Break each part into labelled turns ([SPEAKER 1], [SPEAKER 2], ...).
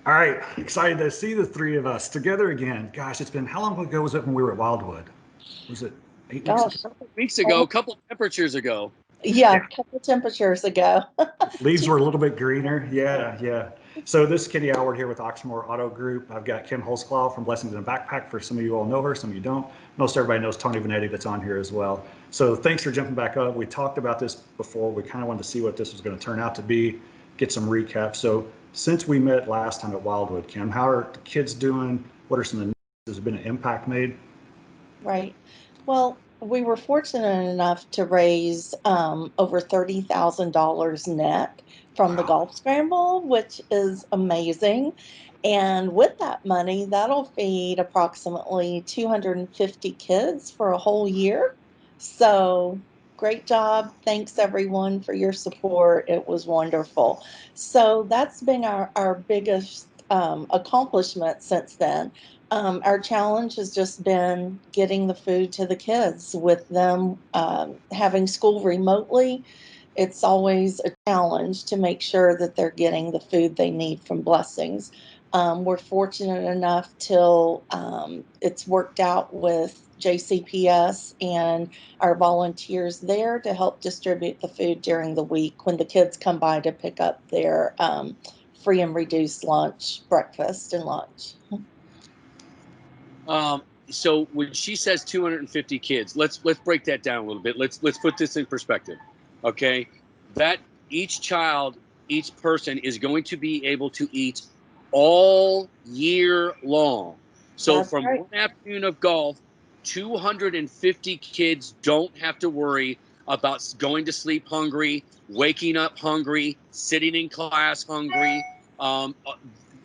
[SPEAKER 1] All right, excited to see the three of us together again. Gosh, it's been how long ago was it when we were at Wildwood? Was it 8 weeks ago?
[SPEAKER 2] Gosh,
[SPEAKER 3] Weeks ago, a couple temperatures ago.
[SPEAKER 2] yeah,
[SPEAKER 1] Yeah,
[SPEAKER 2] a couple temperatures ago.
[SPEAKER 1] leaves
[SPEAKER 2] Two-
[SPEAKER 1] were a little bit greener. Yeah, yeah. So this is Kitty Howard here with Oxmoor Auto Group. I've got Kim Holzclaw from Blessings in a Backpack. For some of you all know her, some of you don't. Most everybody knows Tony Vanetti that's on here as well. So thanks for jumping back up. We talked about this before. We kind of wanted to see what this was going to turn out to be, get some recap. So since we met last time at Wildwood, Kim, how are the kids doing? What are some of the has there been an impact made?
[SPEAKER 2] Right. Well, we were fortunate enough to raise over $30,000 net from the
[SPEAKER 1] Wow.
[SPEAKER 2] golf scramble, which is amazing. And with that money, that'll feed approximately 250 kids for a whole year. So great job. Thanks everyone for your support. It was wonderful. So that's been our biggest accomplishment since then. Our challenge has just been getting the food to the kids with them having school remotely. It's always a challenge to make sure that they're getting the food they need from Blessings. We're fortunate enough till it's worked out with JCPS and our volunteers there to help distribute the food during the week when the kids come by to pick up their free and reduced lunch, breakfast, and lunch.
[SPEAKER 3] Um, so when she says 250 kids, let's break that down a little bit. Let's put this in perspective. Okay, that each child, each person is going to be able to eat all year long. So
[SPEAKER 2] That's
[SPEAKER 3] from
[SPEAKER 2] right.
[SPEAKER 3] one afternoon of golf, 250 kids don't have to worry about going to sleep hungry, waking up hungry, sitting in class hungry. Um,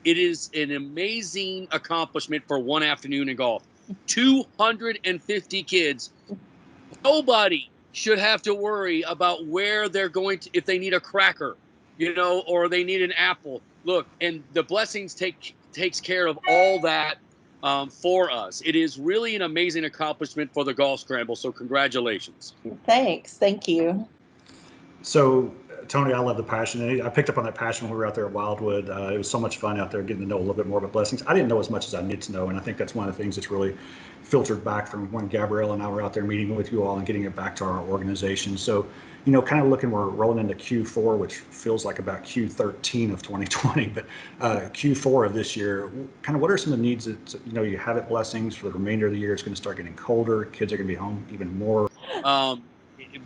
[SPEAKER 3] it is an amazing accomplishment for one afternoon in golf. 250 kids. Nobody should have to worry about where they're going to, if they need a cracker, or they need an apple. Look, and the blessings takes care of all that for us. It is really an amazing accomplishment for the golf scramble. So congratulations.
[SPEAKER 2] Thanks. Thank you.
[SPEAKER 1] So, Tony, I love the passion. And I picked up on that passion when we were out there at Wildwood. It was so much fun out there getting to know a little bit more about Blessings. I didn't know as much as I need to know, and I think that's one of the things that's really filtered back from when Gabrielle and I were out there meeting with you all and getting it back to our organization. So, kind of looking, we're rolling into Q4, which feels like about Q13 of 2020, but Q4 of this year. Kind of what are some of the needs that you have at Blessings for the remainder of the year? It's going to start getting colder. Kids are going to be home even more.
[SPEAKER 3] Um,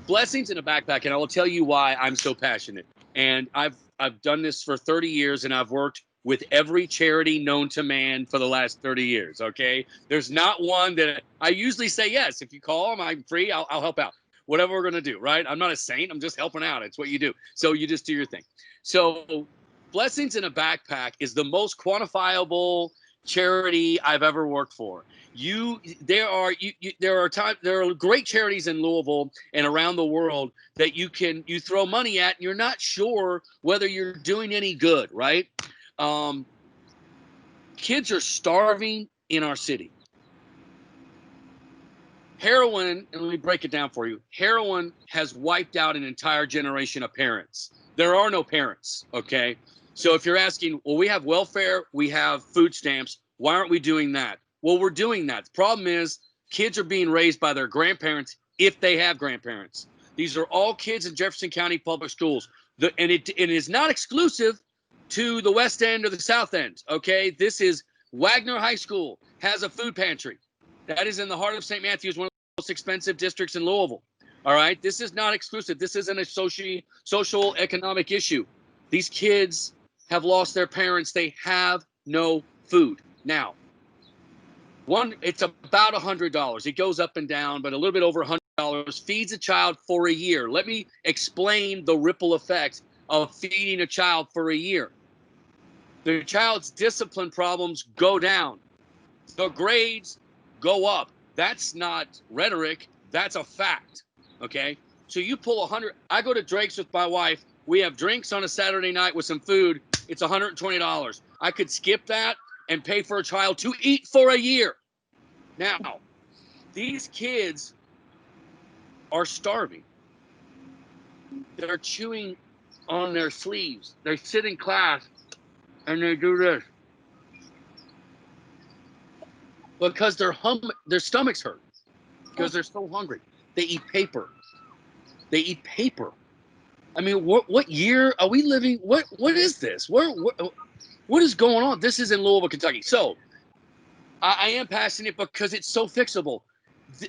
[SPEAKER 3] Blessings in a backpack, and I will tell you why I'm so passionate. And I've done this for 30 years, and I've worked with every charity known to man for the last 30 years. Okay, there's not one that I usually say yes. If you call them, I'm free. I'll help out. Whatever we're gonna do, right? I'm not a saint. I'm just helping out. It's what you do. So you just do your thing. So Blessings in a Backpack is the most quantifiable charity I've ever worked for. There are great charities in Louisville and around the world that you throw money at and you're not sure whether you're doing any good, right? Um, Kids are starving in our city. Heroin, and let me break it down for you. Heroin has wiped out an entire generation of parents. There are no parents, okay? So if you're asking, well, we have welfare, we have food stamps, why aren't we doing that? Well, we're doing that. The problem is kids are being raised by their grandparents if they have grandparents. These are all kids in Jefferson County Public Schools. It is not exclusive to the West End or the South End, okay? This is Wagner High School has a food pantry. That is in the heart of St. Matthews, one of the most expensive districts in Louisville. All right. This is not exclusive. This isn't a social economic issue. These kids have lost their parents. They have no food. Now, it's about $100. It goes up and down, but a little bit over $100 feeds a child for a year. Let me explain the ripple effect of feeding a child for a year. The child's discipline problems go down. The grades go up. That's not rhetoric. That's a fact. Okay. So you pull 100. I go to Drake's with my wife. We have drinks on a Saturday night with some food. It's $120. I could skip that and pay for a child to eat for a year. Now, these kids are starving. They're chewing on their sleeves. They sit in class and they do this. because their stomachs hurt because they're so hungry. They eat paper. They eat paper. I mean, what year are we living? What is this? What is going on? This is in Louisville, Kentucky. So I am passionate because it's so fixable.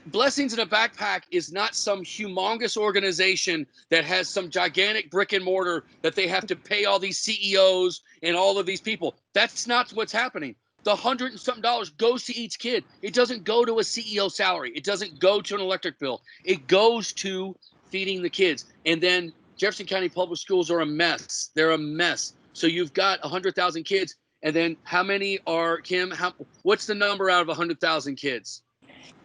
[SPEAKER 3] Blessings in a Backpack is not some humongous organization that has some gigantic brick and mortar that they have to pay all these CEOs and all of these people. That's not what's happening. The $100 and something goes to each kid. It doesn't go to a CEO salary. It doesn't go to an electric bill. It goes to feeding the kids. And then Jefferson County Public Schools are a mess. They're a mess. So you've got 100,000 kids. And then how many are, Kim, what's the number out of 100,000 kids?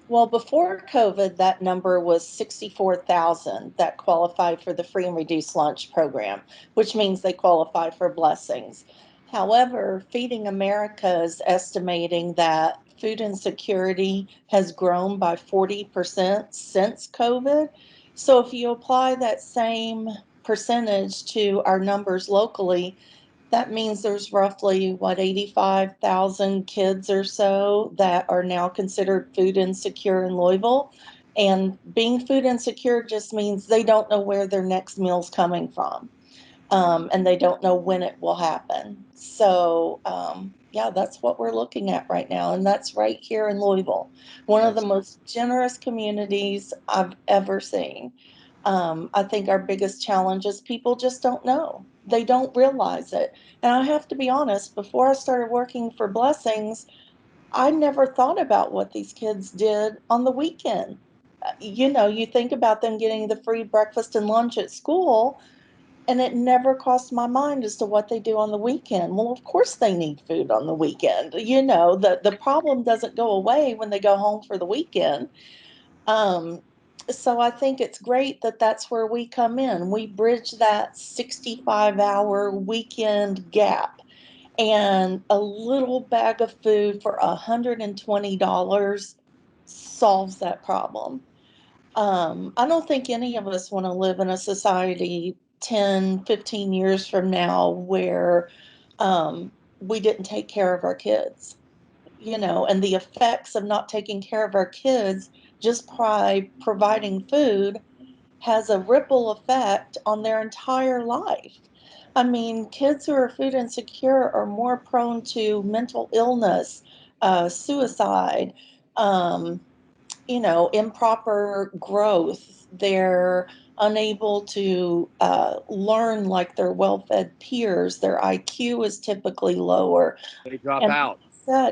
[SPEAKER 2] Well, before COVID, that number was 64,000 that qualified for the free and reduced lunch program, which means they qualify for blessings. However, Feeding America is estimating that food insecurity has grown by 40% since COVID. So if you apply that same percentage to our numbers locally, that means there's roughly, 85,000 kids or so that are now considered food insecure in Louisville. And being food insecure just means they don't know where their next meal's coming from. And they don't know when it will happen. So, yeah, that's what we're looking at right now. And that's right here in Louisville, one of the most generous communities I've ever seen. I think our biggest challenge is people just don't know. They don't realize it. And I have to be honest, before I started working for Blessings, I never thought about what these kids did on the weekend. You think about them getting the free breakfast and lunch at school, and it never crossed my mind as to what they do on the weekend. Well, of course they need food on the weekend. The problem doesn't go away when they go home for the weekend. Um, so I think it's great that that's where we come in. We bridge that 65-hour weekend gap, and a little bag of food for $120 solves that problem. I don't think any of us want to live in a society 10, 15 years from now where we didn't take care of our kids, and the effects of not taking care of our kids just by providing food has a ripple effect on their entire life. I mean, kids who are food insecure are more prone to mental illness, suicide, um, improper growth. They're unable to learn like their well fed peers. Their IQ is typically lower.
[SPEAKER 3] They drop
[SPEAKER 2] And
[SPEAKER 3] out.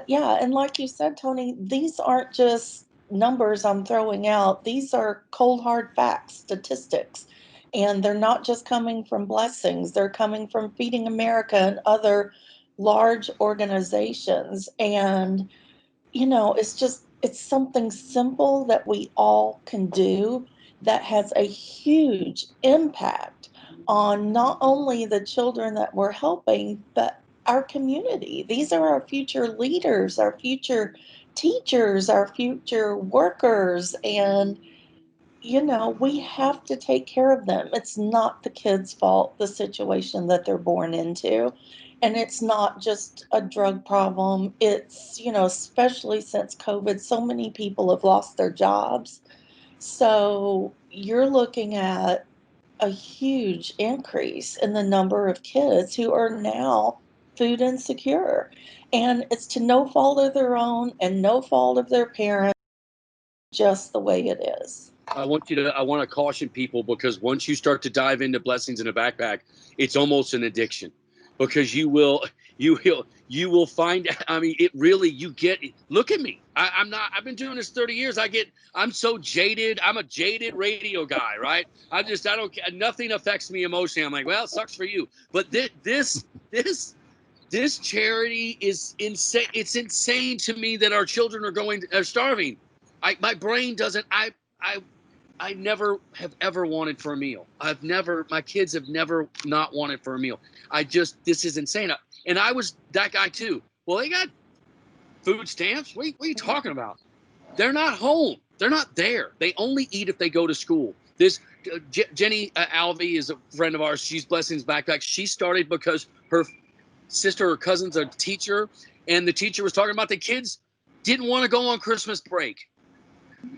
[SPEAKER 2] yeah, and like you said, Tony, these aren't just numbers I'm throwing out. These are cold hard facts, statistics. And they're not just coming from Blessings, they're coming from Feeding America and other large organizations. And it's something simple that we all can do that has a huge impact on not only the children that we're helping, but our community. These are our future leaders, our future teachers, our future workers. And we have to take care of them. It's not the kids' fault, the situation that they're born into. And it's not just a drug problem. It's, especially since COVID, so many people have lost their jobs. So you're looking at a huge increase in the number of kids who are now food insecure. And it's to no fault of their own and no fault of their parents, just the way it is.
[SPEAKER 3] I want to caution people, because once you start to dive into Blessings in a Backpack, it's almost an addiction, because you will find, I mean, it really, look at me. I've been doing this 30 years. I'm so jaded. I'm a jaded radio guy, right? I don't, nothing affects me emotionally. I'm like, well, it sucks for you. But this charity is insane. It's insane to me that our children are starving. My brain doesn't, I never have ever wanted for a meal. My kids have never not wanted for a meal. This is insane. And I was that guy too. Well, they got food stamps. What are you talking about? They're not home. They're not there. They only eat if they go to school. This Jenny Alvey is a friend of ours. She's Blessings Backpack. She started because her sister or cousin's a teacher, and the teacher was talking about the kids didn't want to go on Christmas break.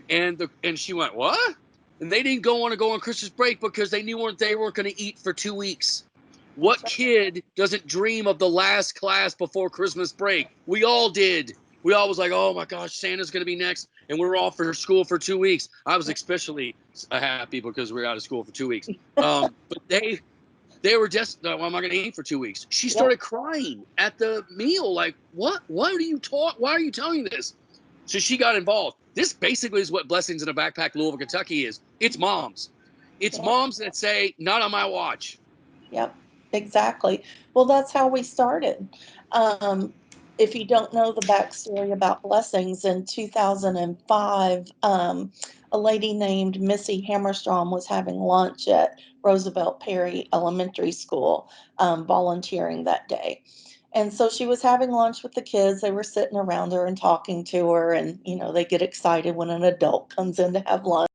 [SPEAKER 3] And she went, what? And they didn't want to go on Christmas break because they knew they weren't going to eat for 2 weeks. What kid doesn't dream of the last class before Christmas break? We all did. We all was like, oh my gosh, Santa's going to be next. And we're off for school for 2 weeks. I was especially happy because we were out of school for 2 weeks. But they were just, well, am I going to eat for 2 weeks? She started crying at the meal. Like, what? Why are you telling me this? So she got involved. This basically is what Blessings in a Backpack, Louisville, Kentucky is. It's moms. It's moms that say, not on my watch.
[SPEAKER 2] Yep, exactly. Well, that's how we started. If you don't know the backstory about Blessings, in 2005, a lady named Missy Hammerstrom was having lunch at Roosevelt Perry Elementary School, volunteering that day. And so she was having lunch with the kids. They were sitting around her and talking to her. And, they get excited when an adult comes in to have lunch.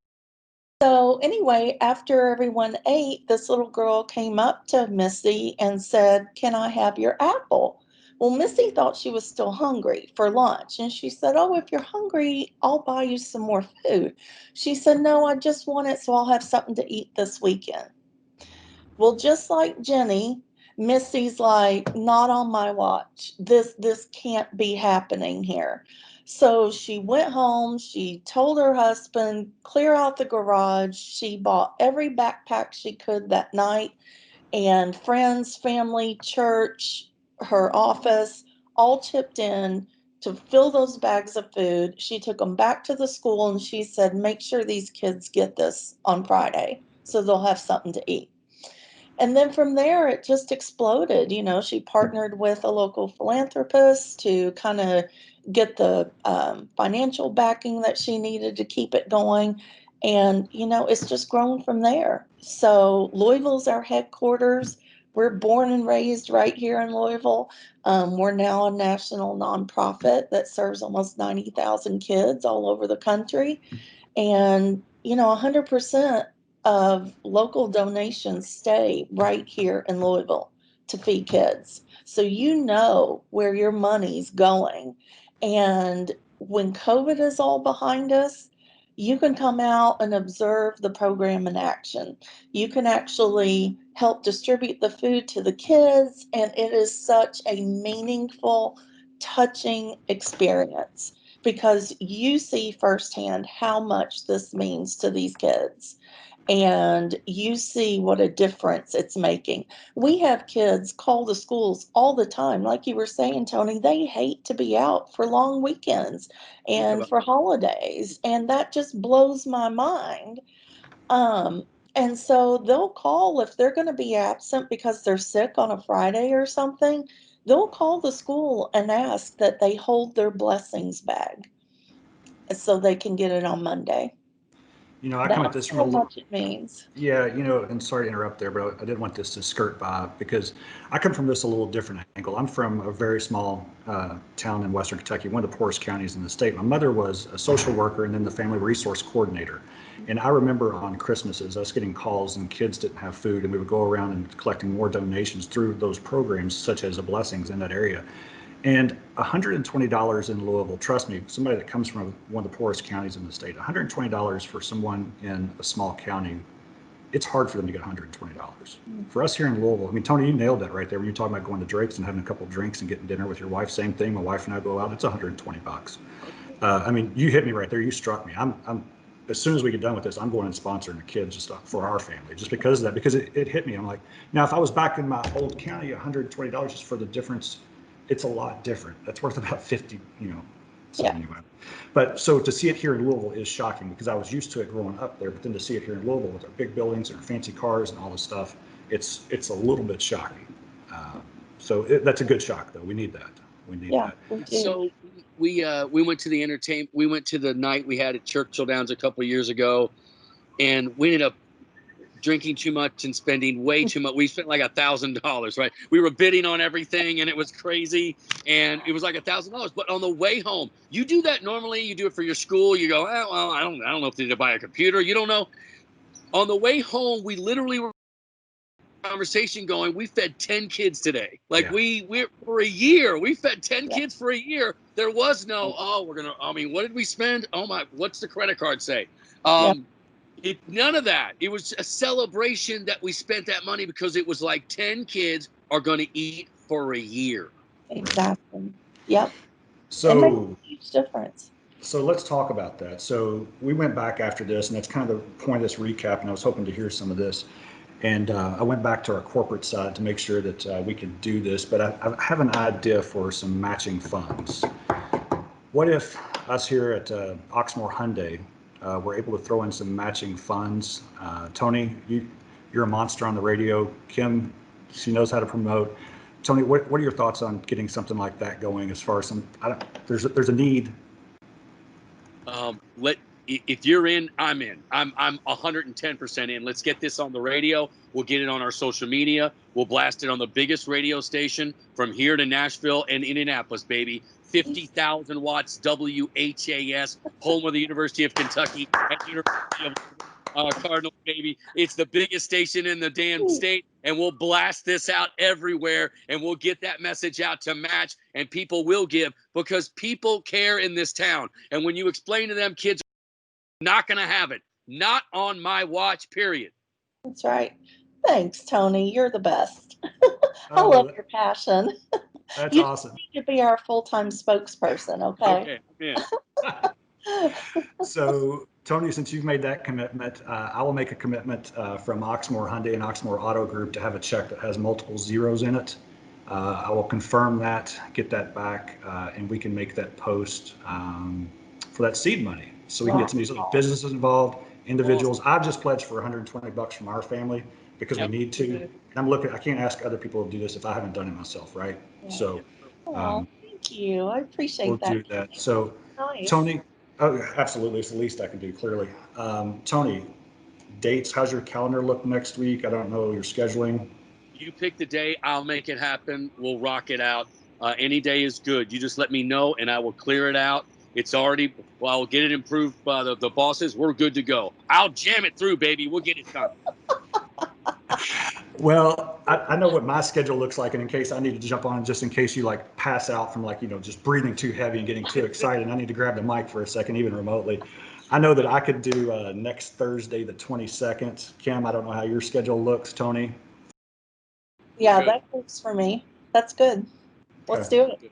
[SPEAKER 2] So anyway, after everyone ate, this little girl came up to Missy and said, "Can I have your apple?" Well, Missy thought she was still hungry for lunch. And she said, "Oh, if you're hungry, I'll buy you some more food." She said, "No, I just want it so I'll have something to eat this weekend." Well, just like Jenny, Missy's like, "Not on my watch. This can't be happening here." So she went home, she told her husband, clear out the garage. She bought every backpack she could that night, and friends, family, church, her office all chipped in to fill those bags of food. She took them back to the school and she said, "Make sure these kids get this on Friday so they'll have something to eat." And then from there, it just exploded. She partnered with a local philanthropist to kind of get the financial backing that she needed to keep it going. And, it's just grown from there. So Louisville's our headquarters. We're born and raised right here in Louisville. We're now a national nonprofit that serves almost 90,000 kids all over the country. And, 100% of local donations stay right here in Louisville to feed kids. So where your money's going. And when COVID is all behind us, you can come out and observe the program in action. You can actually help distribute the food to the kids, and it is such a meaningful, touching experience because you see firsthand how much this means to these kids, and you see what a difference it's making. We have kids call the schools all the time. Like you were saying, Tony, they hate to be out for long weekends and for holidays. And that just blows my mind. And so they'll call if they're going to be absent because they're sick on a Friday or something. They'll call the school and ask that they hold their blessings bag so they can get it on Monday.
[SPEAKER 1] I come at this
[SPEAKER 2] That's
[SPEAKER 1] from
[SPEAKER 2] how much it means.
[SPEAKER 1] yeah, and sorry to interrupt there, but I did want this to skirt by because I come from this a little different angle. I'm from a very small town in Western Kentucky, one of the poorest counties in the state. My mother was a social worker and then the family resource coordinator. And I remember on Christmases, us getting calls and kids didn't have food, and we would go around and collecting more donations through those programs, such as the Blessings in that area. And $120 in Louisville, trust me, somebody that comes from one of the poorest counties in the state, $120 for someone in a small county, it's hard for them to get $120. For us here in Louisville, I mean, Tony, you nailed that right there. When you're talking about going to Drake's and having a couple of drinks and getting dinner with your wife, same thing. My wife and I go out, it's $120. I mean, you hit me right there. You struck me. I'm as soon as we get done with this, I'm going and sponsoring the kids and stuff for our family, just because of that, because it hit me. I'm like, now if I was back in my old county, $120 just for the difference, it's a lot different. That's worth about 50, so anyway. But so to see it here in Louisville is shocking because I was used to it growing up there, but then to see it here in Louisville with our big buildings and our fancy cars and all this stuff, it's a little bit shocking. So that's a good shock, though. We need that. We need that.
[SPEAKER 3] So we went to the entertainment. We went to the night we had at Churchill Downs a couple of years ago, and we ended up drinking too much and spending way too much. We spent like $1,000, right? We were bidding on everything and it was crazy. And it was like $1,000. But on the way home, you do that normally. You do it for your school. You go, oh, well, I don't know if they need to buy a computer. You don't know. On the way home, we literally were conversation going, we fed 10 kids today. Like
[SPEAKER 1] Yeah.
[SPEAKER 3] we're for a year, we fed 10 kids for a year. There was no, what did we spend? Oh my, what's the credit card say? None of that. It was a celebration that we spent that money because it was like 10 kids are going to eat for a year.
[SPEAKER 2] Exactly. Yep.
[SPEAKER 1] So
[SPEAKER 2] it makes a huge difference.
[SPEAKER 1] So let's talk about that. So we went back after this, and that's kind of the point of this recap, and I was hoping to hear some of this. And I went back to our corporate side to make sure that we could do this, but I have an idea for some matching funds. What if us here at Oxmoor Hyundai were able to throw in some matching funds? Tony, you're a monster on the radio. Kim, she knows how to promote. Tony, what are your thoughts on getting something like that going? As far as there's a need.
[SPEAKER 3] If you're in, I'm in. I'm 110% in. Let's get this on the radio. We'll get it on our social media. We'll blast it on the biggest radio station from here to Nashville and Indianapolis, baby. 50,000 watts WHAS, home of the University of Kentucky and University of Cardinal, baby. It's the biggest station in the damn state, and we'll blast this out everywhere, and we'll get that message out to match, and people will give because people care in this town. And when you explain to them, kids are not going to have it. Not on my watch, period.
[SPEAKER 2] That's right. Thanks, Tony. You're the best. I love your passion.
[SPEAKER 1] That's awesome.
[SPEAKER 2] You could be our full-time spokesperson, okay?
[SPEAKER 3] Okay, yeah.
[SPEAKER 1] So, Tony, since you've made that commitment, I will make a commitment from Oxmoor Hyundai and Oxmoor Auto Group to have a check that has multiple zeros in it. I will confirm that, get that back, and we can make that post for that seed money. So we can get some of these other businesses involved, individuals. I've just pledged for $120 from our family because we need to. And I can't ask other people to do this if I haven't done it myself, right?
[SPEAKER 2] Yeah.
[SPEAKER 1] So
[SPEAKER 2] thank you. I appreciate
[SPEAKER 1] we'll
[SPEAKER 2] that.
[SPEAKER 1] do that. So
[SPEAKER 2] Nice.
[SPEAKER 1] Tony, absolutely, it's the least I can do, clearly. Tony, dates, how's your calendar look next week? I don't know your scheduling.
[SPEAKER 3] You pick the day, I'll make it happen. We'll rock it out. Any day is good. You just let me know and I will clear it out. It's already, I'll get it improved by the bosses. We're good to go. I'll jam it through, baby. We'll get it done.
[SPEAKER 1] Well, I know what my schedule looks like, and in case I need to jump on, just in case you like pass out from just breathing too heavy and getting too excited, I need to grab the mic for a second, even remotely. I know that I could do next Thursday, the 22nd. Kim, I don't know how your schedule looks. Tony?
[SPEAKER 2] Yeah, that works for me. That's good. Let's do it.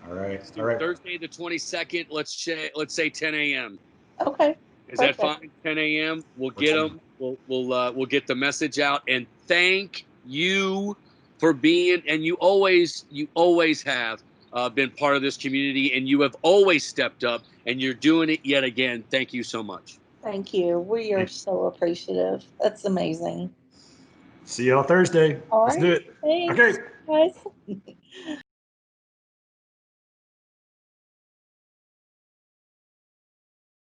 [SPEAKER 1] All right.
[SPEAKER 3] Thursday, the 22nd, let's say 10 a.m.
[SPEAKER 2] Okay.
[SPEAKER 3] Is that fine? 10 a.m. We'll get them. We'll get the message out. And thank you for being. And you always have been part of this community, and you have always stepped up. And you're doing it yet again. Thank you so much.
[SPEAKER 2] Thank you. We are so appreciative. That's amazing.
[SPEAKER 1] See you on Thursday.
[SPEAKER 2] All
[SPEAKER 1] Let's
[SPEAKER 2] right.
[SPEAKER 1] do it.
[SPEAKER 2] Thanks,
[SPEAKER 1] Okay.
[SPEAKER 2] guys.